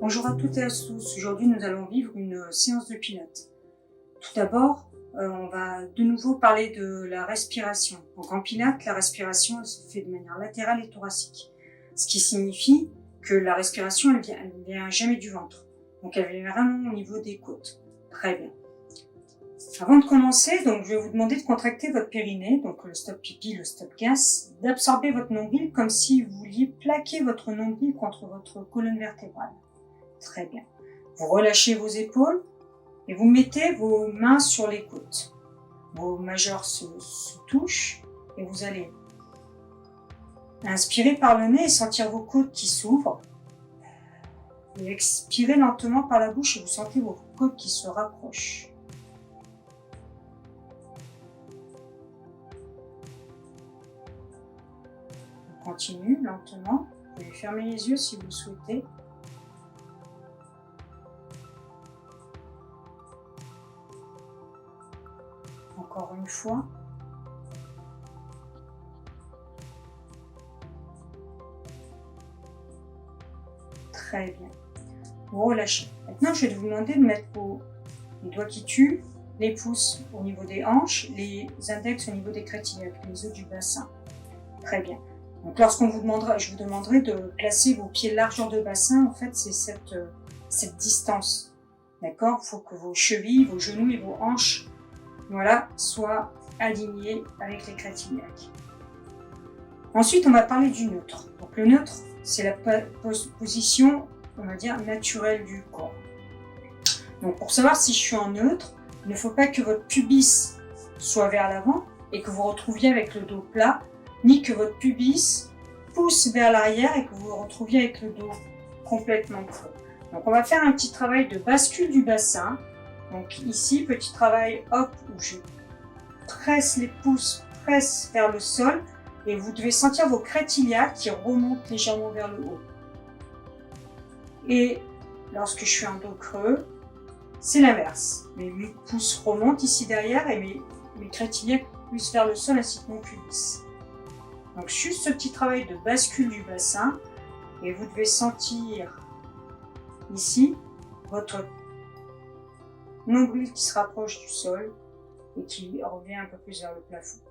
Bonjour à toutes et à tous. Aujourd'hui, nous allons vivre une séance de pilates. Tout d'abord, on va de nouveau parler de la respiration. Donc en pilates, la respiration elle se fait de manière latérale et thoracique. Ce qui signifie que la respiration, elle vient jamais du ventre. Donc elle vient vraiment au niveau des côtes. Très bien. Avant de commencer, donc je vais vous demander de contracter votre périnée, donc le stop pipi, le stop gas, d'absorber votre nombril comme si vous vouliez plaquer votre nombril contre votre colonne vertébrale. Très bien. Vous relâchez vos épaules et vous mettez vos mains sur les côtes. Vos majeurs se touchent et vous allez inspirer par le nez et sentir vos côtes qui s'ouvrent. Et expirez lentement par la bouche et vous sentez vos côtes qui se rapprochent. On continue lentement. Vous pouvez fermer les yeux si vous le souhaitez. Encore une fois. Très bien. Vous relâchez. Maintenant, je vais vous demander de mettre les doigts qui tuent, les pouces au niveau des hanches, les index au niveau des crétillacles, les os du bassin. Très bien. Donc, je vous demanderai de placer vos pieds largeur de bassin. En fait, c'est cette distance. D'accord ? Il faut que vos chevilles, vos genoux et vos hanches soient alignés avec les crétillacles. Ensuite, on va parler du neutre. Donc, le neutre, c'est la position, on va dire, naturelle du corps. Donc, pour savoir si je suis en neutre, il ne faut pas que votre pubis soit vers l'avant et que vous retrouviez avec le dos plat, ni que votre pubis pousse vers l'arrière et que vous vous retrouviez avec le dos complètement creux. Donc, on va faire un petit travail de bascule du bassin. Donc ici, petit travail, hop, où je presse les pouces, presse vers le sol et vous devez sentir vos crétillacles qui remontent légèrement vers le haut. Et lorsque je suis en dos creux, c'est l'inverse. Mes pouces remontent ici derrière et mes crétillacles poussent vers le sol ainsi que mon pubis. Donc juste ce petit travail de bascule du bassin et vous devez sentir ici votre nombril qui se rapproche du sol et qui revient un peu plus vers le plafond.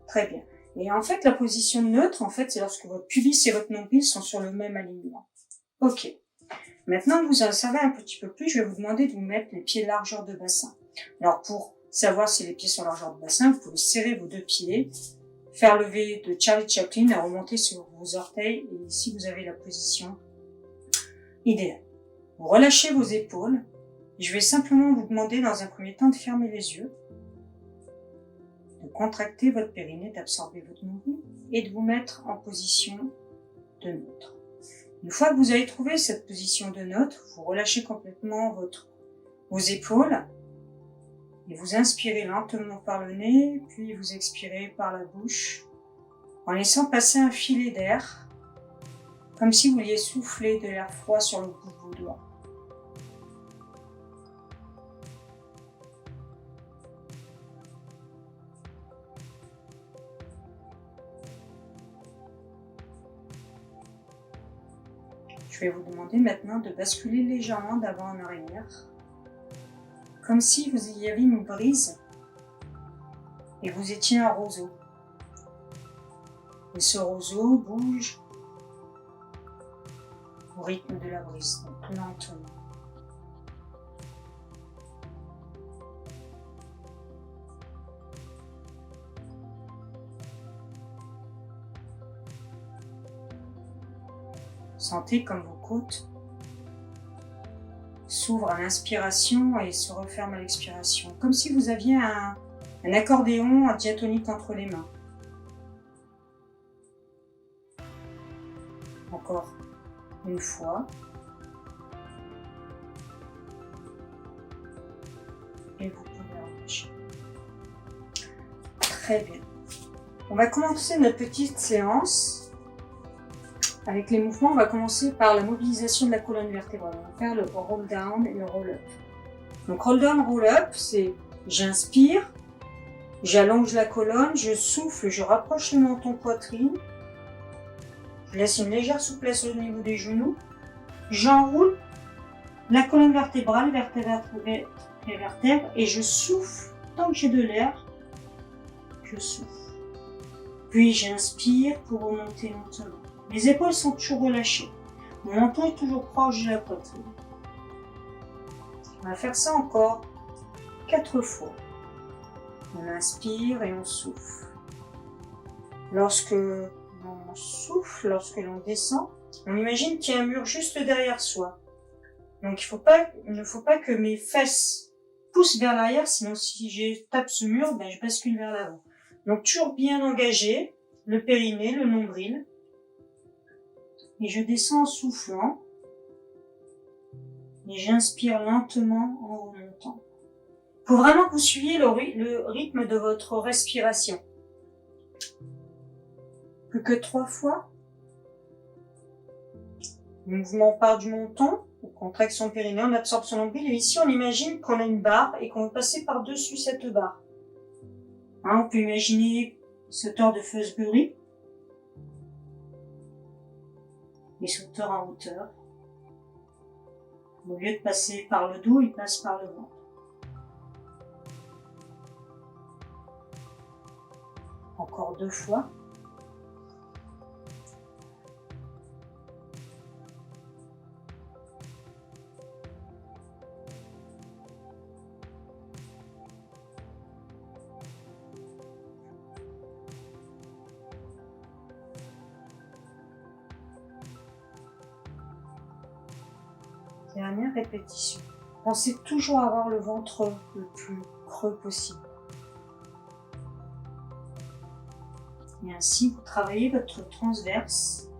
Très bien. Et en fait, la position neutre, c'est lorsque votre pubis et votre nombril sont sur le même alignement. Ok. Maintenant que vous en savez un petit peu plus, je vais vous demander de vous mettre les pieds largeur de bassin. Alors, pour savoir si les pieds sont largeur de bassin, vous pouvez serrer vos deux pieds, faire lever de Charlie Chaplin et remonter sur vos orteils. Et ici, vous avez la position idéale. Vous relâchez vos épaules. Je vais simplement vous demander dans un premier temps de fermer les yeux, de contracter votre périnée, d'absorber votre nombril et de vous mettre en position de neutre. Une fois que vous avez trouvé cette position de neutre, vous relâchez complètement vos épaules et vous inspirez lentement par le nez, puis vous expirez par la bouche en laissant passer un filet d'air, comme si vous vouliez souffler de l'air froid sur le bout de vos doigts. Je vais vous demander maintenant de basculer légèrement d'avant en arrière, comme si vous y aviez une brise et vous étiez un roseau. Et ce roseau bouge au rythme de la brise, donc lentement. Sentez comme vos côtes s'ouvrent à l'inspiration et se referment à l'expiration, comme si vous aviez un accordéon diatonique entre les mains. Encore une fois. Et vous pouvez relâcher. Très bien. On va commencer notre petite séance. Avec les mouvements, on va commencer par la mobilisation de la colonne vertébrale. On va faire le roll down et le roll up. Donc roll down, roll up, c'est j'inspire, j'allonge la colonne, je souffle, je rapproche le menton poitrine, je laisse une légère souplesse au niveau des genoux, j'enroule la colonne vertébrale, vertèbre, et je souffle. Tant que j'ai de l'air, je souffle. Puis j'inspire pour remonter lentement. Mes épaules sont toujours relâchées. Mon menton est toujours proche de la poitrine. On va faire ça encore 4 fois. On inspire et on souffle. Lorsque l'on souffle, lorsque l'on descend, on imagine qu'il y a un mur juste derrière soi. Donc il ne faut pas que mes fesses poussent vers l'arrière, sinon si je tape ce mur, je bascule vers l'avant. Donc toujours bien engagé, le périnée, le nombril. Et je descends en soufflant. Et j'inspire lentement en remontant. Il faut vraiment que vous suiviez le rythme de votre respiration. Plus que 3 fois. Mouvement part du menton, contraction périnée, on absorbe son nombril. Et ici, on imagine qu'on a une barre et qu'on veut passer par-dessus cette barre. On peut imaginer sauteur de Fosbury. Les sauteurs en hauteur. Au lieu de passer par le dos, ils passent par le ventre. Encore 2 fois. Dernière répétition. Pensez toujours à avoir le ventre le plus creux possible. Et ainsi, vous travaillez votre transverse,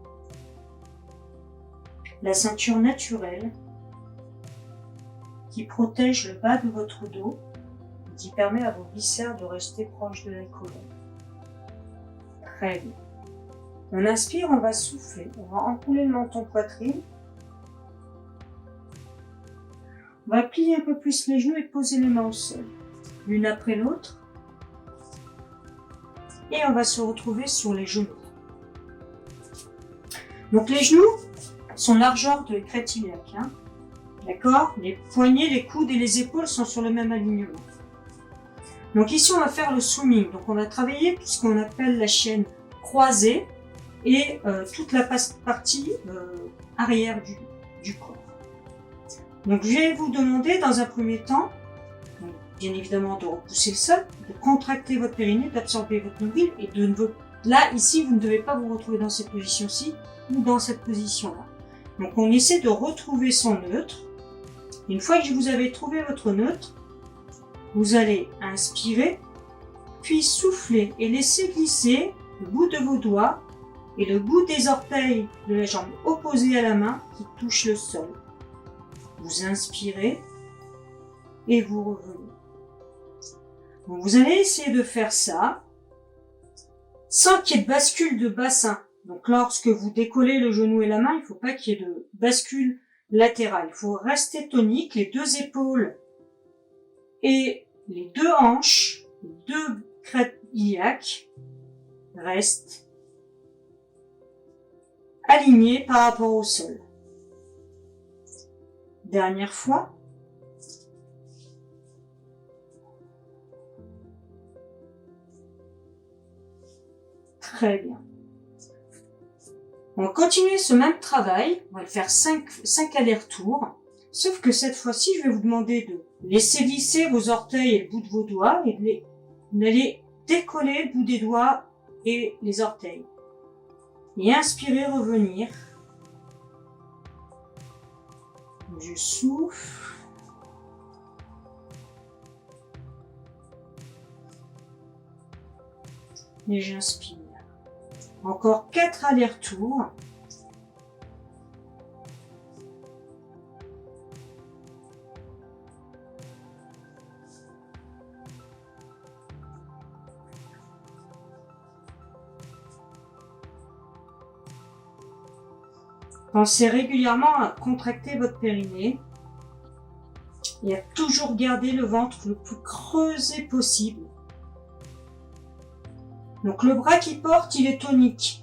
la ceinture naturelle qui protège le bas de votre dos et qui permet à vos viscères de rester proches de la colonne. Très bien. On inspire, on va souffler, on va encouler le menton poitrine. On va plier un peu plus les genoux et poser les mains au sol, l'une après l'autre. Et on va se retrouver sur les genoux. Donc les genoux sont largeur de crête iliaque. D'accord? Les poignets, les coudes et les épaules sont sur le même alignement. Donc ici on va faire le swimming. Donc on va travailler ce qu'on appelle la chaîne croisée et toute la partie arrière du corps. Donc je vais vous demander dans un premier temps, bien évidemment de repousser le sol, de contracter votre périnée, d'absorber votre nombril et là ici vous ne devez pas vous retrouver dans cette position-ci ou dans cette position-là. Donc on essaie de retrouver son neutre. Une fois que vous avez trouvé votre neutre, vous allez inspirer, puis souffler et laisser glisser le bout de vos doigts et le bout des orteils de la jambe opposée à la main qui touche le sol. Vous inspirez et vous revenez. Donc vous allez essayer de faire ça sans qu'il y ait de bascule de bassin. Donc lorsque vous décollez le genou et la main, il ne faut pas qu'il y ait de bascule latérale. Il faut rester tonique, les 2 épaules et les 2 hanches, les 2 crêtes iliaques restent alignées par rapport au sol. Dernière fois. Très bien. On va continuer ce même travail. On va le faire 5 allers-retours. Sauf que cette fois-ci, je vais vous demander de laisser glisser vos orteils et le bout de vos doigts et d'aller décoller le bout des doigts et les orteils. Et inspirez, revenir. Je souffle. Et j'inspire. Encore 4 allers-retours. Pensez régulièrement à contracter votre périnée et à toujours garder le ventre le plus creusé possible. Donc le bras qui porte, il est tonique.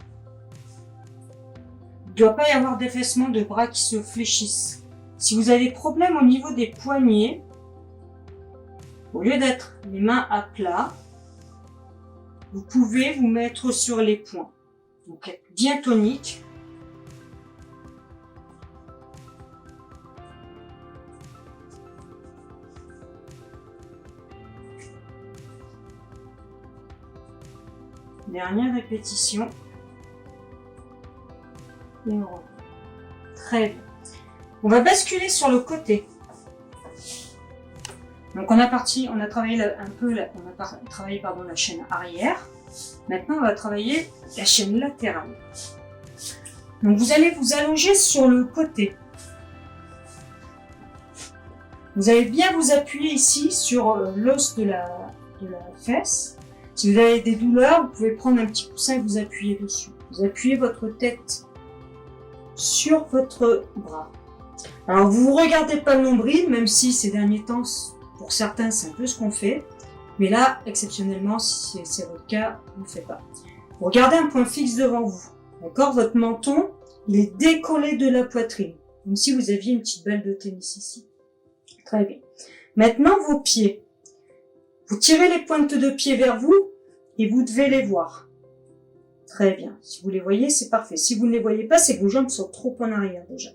Il ne doit pas y avoir d'affaissement de bras qui se fléchissent. Si vous avez des problèmes au niveau des poignets, au lieu d'être les mains à plat, vous pouvez vous mettre sur les poings. Donc être bien tonique. Dernière répétition. Et on reprend. Très bien. On va basculer sur le côté. Donc on a travaillé un peu, on a travaillé pardon, la chaîne arrière. Maintenant on va travailler la chaîne latérale. Donc vous allez vous allonger sur le côté. Vous allez bien vous appuyer ici sur l'os de la fesse. Si vous avez des douleurs, vous pouvez prendre un petit coussin et vous appuyer dessus. Vous appuyez votre tête sur votre bras. Alors vous ne regardez pas le nombril, même si ces derniers temps, pour certains, c'est un peu ce qu'on fait. Mais là, exceptionnellement, si c'est votre cas, vous ne le faites pas. Vous regardez un point fixe devant vous. D'accord? Votre menton, il est décollé de la poitrine. Comme si vous aviez une petite balle de tennis ici. Très bien. Maintenant, vos pieds. Vous tirez les pointes de pied vers vous et vous devez les voir. Très bien. Si vous les voyez, c'est parfait. Si vous ne les voyez pas, c'est que vos jambes sont trop en arrière déjà.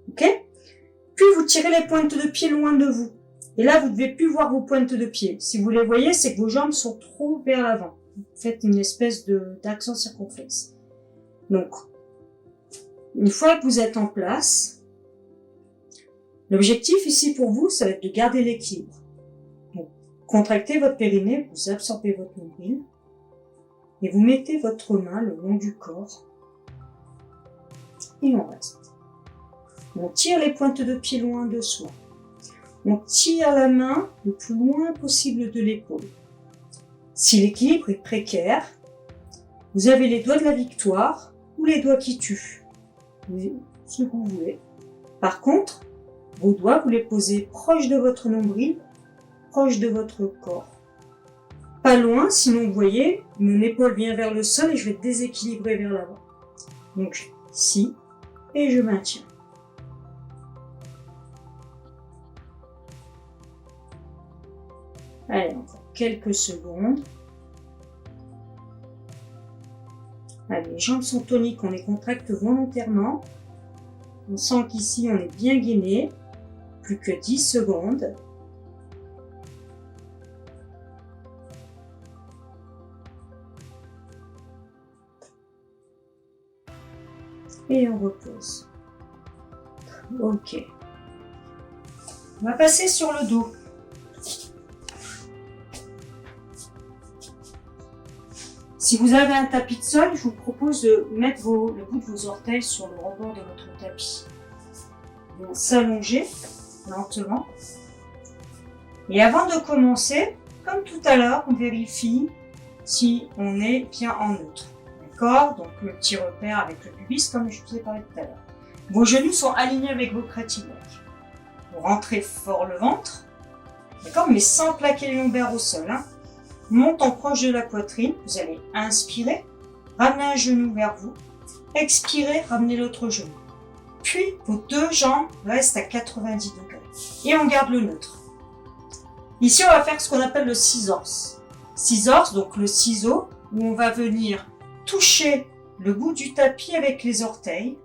Ok? Puis vous tirez les pointes de pied loin de vous. Et là, vous ne devez plus voir vos pointes de pied. Si vous les voyez, c'est que vos jambes sont trop vers l'avant. Vous faites une espèce d'accent circonflexe. Donc, une fois que vous êtes en place, l'objectif ici pour vous, ça va être de garder l'équilibre. Donc, contractez votre périnée, vous absorbez votre nombril et vous mettez votre main le long du corps et on reste. On tire les pointes de pied loin de soi. On tire la main le plus loin possible de l'épaule. Si l'équilibre est précaire, vous avez les doigts de la victoire ou les doigts qui tuent. Ce que vous voulez. Par contre, vos doigts, vous les posez proche de votre nombril, proche de votre corps. Pas loin, sinon vous voyez, mon épaule vient vers le sol et je vais déséquilibrer vers l'avant. Donc ici, et je maintiens. Allez, encore quelques secondes. Allez, les jambes sont toniques, on les contracte volontairement. On sent qu'ici, on est bien gainé. Plus que 10 secondes. Et on repose. Ok. On va passer sur le dos. Si vous avez un tapis de sol, je vous propose de mettre le bout de vos orteils sur le rebord de votre tapis. Vous s'allonger lentement. Et avant de commencer, comme tout à l'heure, on vérifie si on est bien en neutre. D'accord? Donc le petit repère avec le pubis, comme je vous ai parlé tout à l'heure. Vos genoux sont alignés avec vos crêtes iliaques. Vous rentrez fort le ventre, d'accord? Mais sans plaquer les lombaires au sol. Montant proche de la poitrine, vous allez inspirer, ramener un genou vers vous, expirer, ramener l'autre genou. Puis vos deux jambes restent à 90 degrés et on garde le neutre. Ici, on va faire ce qu'on appelle le scissors. Scissors, donc le ciseau, où on va venir toucher le bout du tapis avec les orteils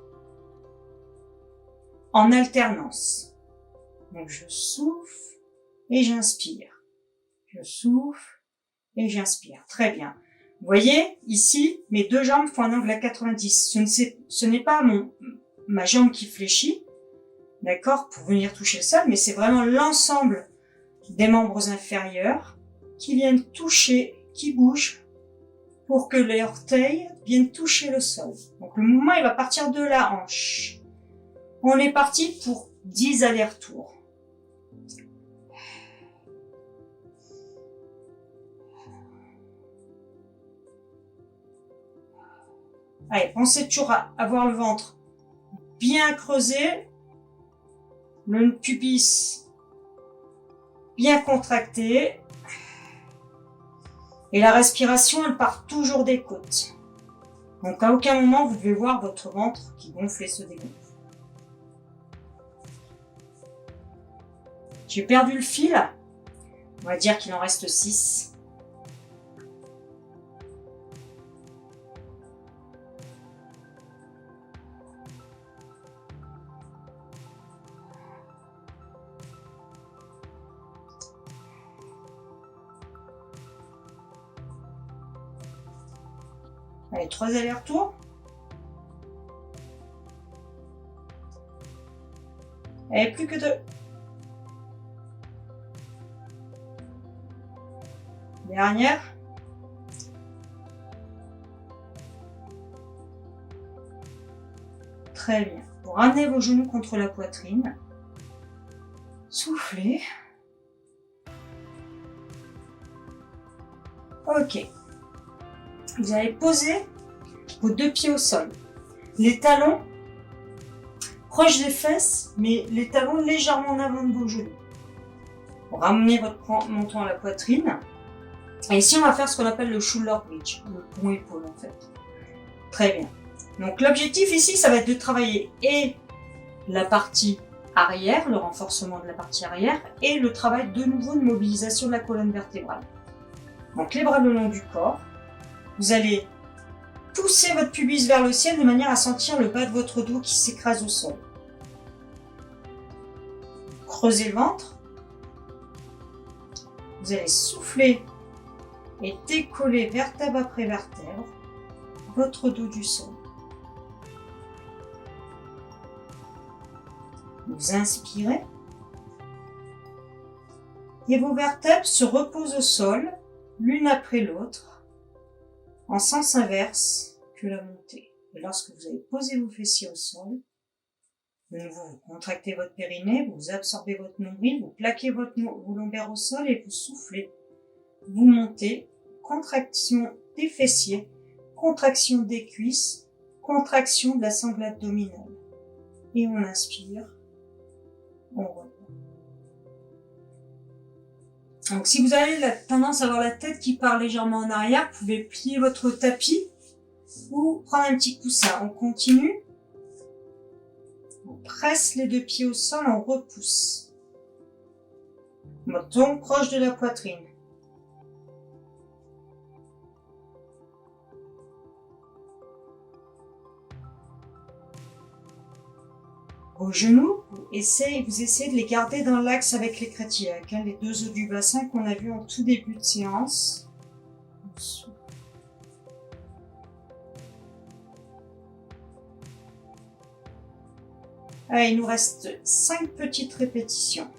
en alternance. Donc je souffle et j'inspire. Je souffle et j'inspire. Très bien. Vous voyez, ici, mes deux jambes font un angle à 90. Ce n'est pas ma jambe qui fléchit, d'accord, pour venir toucher le sol, mais c'est vraiment l'ensemble des membres inférieurs qui viennent toucher, qui bougent, pour que les orteils viennent toucher le sol. Donc le mouvement, il va partir de la hanche. On est parti pour 10 allers-retours. Allez, pensez toujours à avoir le ventre bien creusé, le pubis bien contracté. Et la respiration, elle part toujours des côtes. Donc à aucun moment, vous devez voir votre ventre qui gonfle et se dégonfle. J'ai perdu le fil. On va dire qu'il en reste 6. Allez, 3 allers-retours. Allez, plus que 2. Dernière. Très bien. Vous ramenez vos genoux contre la poitrine. Soufflez. Ok. Vous allez poser vos 2 pieds au sol. Les talons proches des fesses, mais les talons légèrement en avant de vos genoux. Vous ramenez votre menton à la poitrine. Et ici, on va faire ce qu'on appelle le shoulder bridge, le pont-épaule en fait. Très bien. Donc l'objectif ici, ça va être de travailler et la partie arrière, le renforcement de la partie arrière, et le travail de nouveau de mobilisation de la colonne vertébrale. Donc les bras le long du corps. Vous allez pousser votre pubis vers le ciel de manière à sentir le bas de votre dos qui s'écrase au sol. Creusez le ventre. Vous allez souffler et décoller vertèbre après vertèbre votre dos du sol. Vous inspirez et vos vertèbres se reposent au sol l'une après l'autre en sens inverse que la montée. Et lorsque vous avez posé vos fessiers au sol, de nouveau vous contractez votre périnée, vous absorbez votre nombril, vous plaquez vos lombaires au sol et vous soufflez. Vous montez, contraction des fessiers, contraction des cuisses, contraction de la sangle abdominale. Et on inspire, on relève. Donc si vous avez la tendance à avoir la tête qui part légèrement en arrière, vous pouvez plier votre tapis ou prendre un petit coussin. On continue. On presse les 2 pieds au sol, on repousse. Menton proche de la poitrine. Vos genoux, vous essayez de les garder dans l'axe avec les crétillacs, les 2 os du bassin qu'on a vu en tout début de séance. Allez, il nous reste 5 petites répétitions.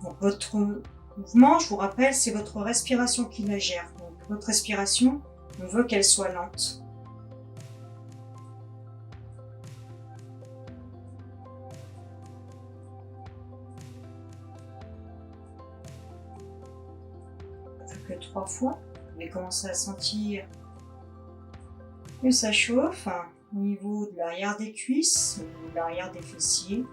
Donc, votre mouvement, je vous rappelle, c'est votre respiration qui la gère. Donc, votre respiration, on veut qu'elle soit lente. Que 3 fois. Vous pouvez commencer à sentir que ça chauffe au niveau de l'arrière des cuisses, au niveau de l'arrière des fessiers.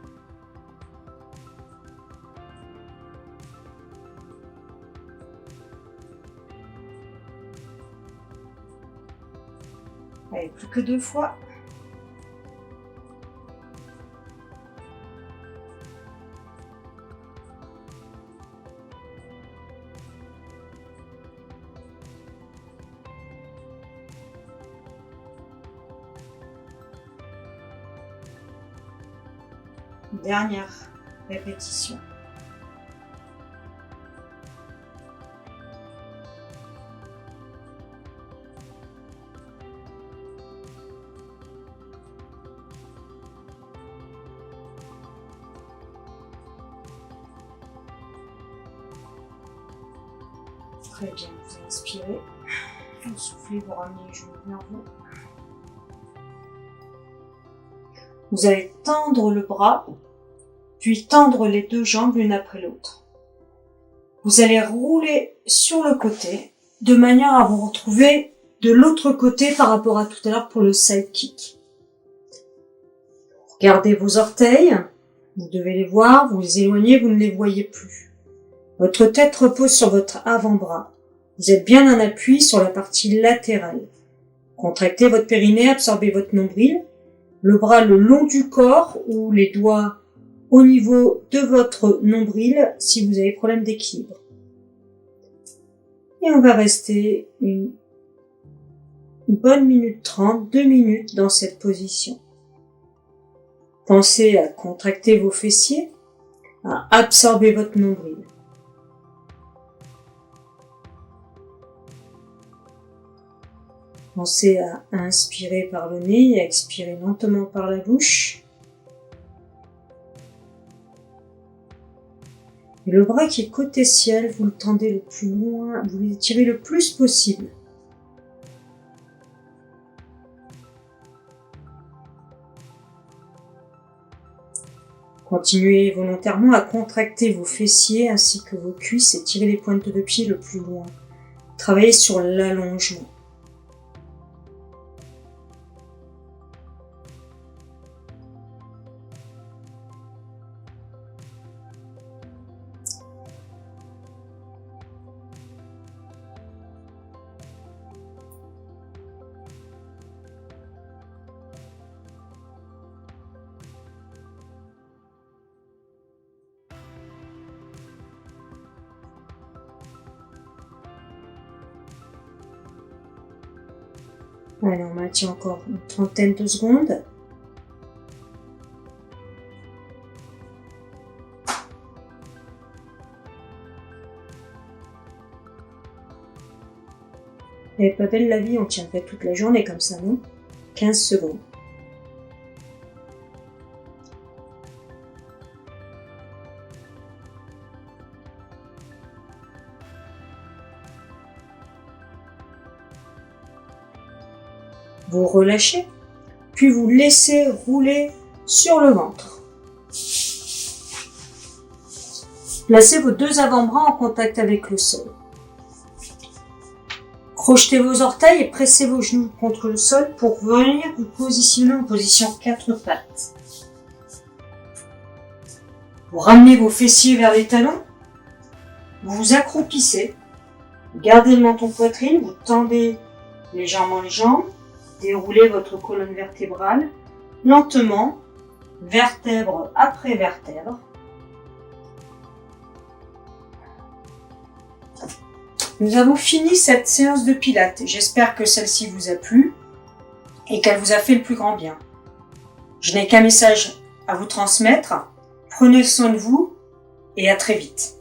Allez, plus que 2 fois. Dernière répétition. Très bien, vous inspirez, vous soufflez, vous ramenez les genoux vers vous. Vous allez tendre le bras, puis tendre les 2 jambes l'une après l'autre. Vous allez rouler sur le côté, de manière à vous retrouver de l'autre côté par rapport à tout à l'heure pour le side kick. Regardez vos orteils, vous devez les voir, vous les éloignez, vous ne les voyez plus. Votre tête repose sur votre avant-bras. Vous êtes bien en appui sur la partie latérale. Contractez votre périnée, absorbez votre nombril, le bras le long du corps ou les doigts au niveau de votre nombril si vous avez problème d'équilibre. Et on va rester une bonne minute 30, 2 minutes dans cette position. Pensez à contracter vos fessiers, à absorber votre nombril. Pensez à inspirer par le nez et à expirer lentement par la bouche. Et le bras qui est côté ciel, vous le tendez le plus loin, vous l'étirez le plus possible. Continuez volontairement à contracter vos fessiers ainsi que vos cuisses et tirez les pointes de pied le plus loin. Travaillez sur l'allongement. Allez, on maintient encore une trentaine de secondes. Elle est pas belle la vie, on tiendrait toute la journée comme ça, non? 15 secondes. Vous relâchez, puis vous laissez rouler sur le ventre. Placez vos deux avant-bras en contact avec le sol. Crochetez vos orteils et pressez vos genoux contre le sol pour venir vous positionner en position 4 pattes. Vous ramenez vos fessiers vers les talons. Vous vous accroupissez. Gardez le menton poitrine, vous tendez légèrement les jambes. Déroulez votre colonne vertébrale lentement, vertèbre après vertèbre. Nous avons fini cette séance de pilates. J'espère que celle-ci vous a plu et qu'elle vous a fait le plus grand bien. Je n'ai qu'un message à vous transmettre. Prenez soin de vous et à très vite.